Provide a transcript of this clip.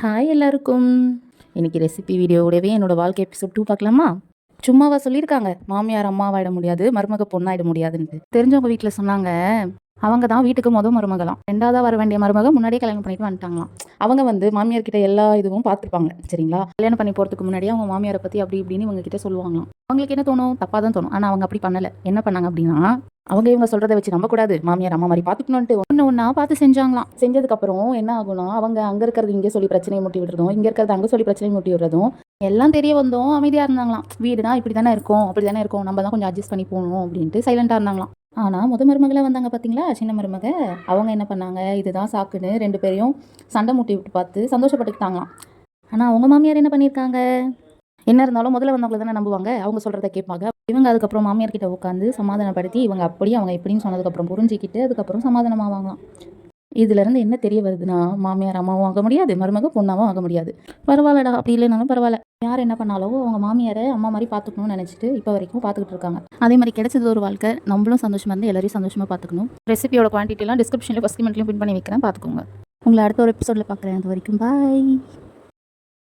Hi எல்லாருக்கும். இன்னைக்கு recipe வீடியோவோடவே என்னோட வாழ்க்கை எபிசோட் 2 பார்க்கலாமா? சும்மாவா சொல்லியிருக்காங்க மாமியார் அம்மாவாயிட முடியாது, மருமக பொண்ணாயிட முடியாதுன்ட்டு. தெரிஞ்சவங்க வீட்டில் சொன்னாங்க, அவங்க தான் வீட்டுக்கு மருமகளாம். 2வதா வர வேண்டிய மருமக முன்னாடியே கல்யாணம் பண்ணிட்டு வந்துட்டாங்களாம். அவங்க மாமியார் கிட்ட எல்லா இதுவும் பார்த்துருப்பாங்க, சரிங்களா? கல்யாணம் பண்ணி போகிறதுக்கு முன்னாடியே அவங்க மாமியாரை பற்றி அப்படி இப்படின்னு இவங்க கிட்ட சொல்லுவாங்களாம். அவங்களுக்கு என்ன தோணும்? தப்பாக தான் தோணும். ஆனால் அவங்க அப்படி பண்ணலை. என்ன பண்ணாங்க அப்படின்னா, அவங்க இவங்க சொல்கிறத வச்சு நம்பக்கூடாது, மாமியார் அம்மா மாதிரி பார்த்துக்கணுன்ட்டு ஒன்று ஒன்றா பார்த்து செஞ்சாங்களாம். செஞ்சதுக்கப்புறம் என்ன ஆகும்னா, அவங்க அங்கே இருக்கிறது இங்கே சொல்லி பிரச்சனையை மூட்டி விடுறதும், இங்கே இருக்கிறது அங்கே சொல்லி பிரச்சனையை மூட்டி விடுறதும் எல்லாம் தெரிய வந்தோம். அமைதியாக இருந்தாங்களாம். வீடுனா இப்படி தானே இருக்கும், அப்படி தானே இருக்கும், நம்ம தான் கொஞ்சம் அட்ஜஸ்ட் பண்ணி போகணும் அப்படின்ட்டு சைலண்டாக இருந்தாங்களாம். ஆனால் மருமகளை வந்தாங்க பார்த்தீங்களா, சின்ன மருமக. அவங்க என்ன பண்ணாங்க, இதுதான் சாக்குன்னு 2 பேரையும் சண்டை மூட்டி விட்டு பார்த்து சந்தோஷப்பட்டுக்கிட்டாங்களாம். ஆனால் அவங்க மாமியார் என்ன பண்ணியிருக்காங்க, என்ன இருந்தாலும் முதல்ல வந்தவங்களை தானே நம்புவாங்க, அவங்க சொல்கிறத கேட்பாங்க. இவங்க அதுக்கப்புறம் மாமியார் கிட்ட உட்காந்து சமாதானப்படுத்தி, இவங்க அப்படி அவங்க எப்படின்னு சொன்னதுக்கப்புறம் புரிஞ்சிக்கிட்டு அதுக்கப்புறம் சமாதானமாவாங்களாம். இதுலேருந்து என்ன தெரிய வருதுன்னா, மாமியார் அம்மாவும் ஆக முடியாது, மருமக பொண்ணாவும் ஆக முடியாது. பரவாயில்லடா, அப்படி இல்லைனாலும் பரவாயில்ல. யார் என்ன பண்ணாலும் அவங்க மாமியாரை அம்மா மாதிரி பார்த்துக்கணும்னு நினச்சிட்டு இப்போ வரைக்கும் பார்த்துக்கிட்டு இருக்காங்க. அதே மாதிரி கிடைச்சது ஒரு வாழ்க்கை, நம்மளும் சந்தோஷமாக இருந்து எல்லாரையும் சந்தோஷமாக பார்த்துக்கணும். ரெசிபியோட குவான்டிட்டிலாம் டிஸ்கிரிப்ஷனில் ஃபஸ்ட் கமெண்ட்லையும் பின் பண்ணி வைக்கிறேன், பார்த்துக்கோங்க. உங்களை அடுத்த ஒரு எபிசோடில் பார்க்குறேன். அது வரைக்கும் பாய்.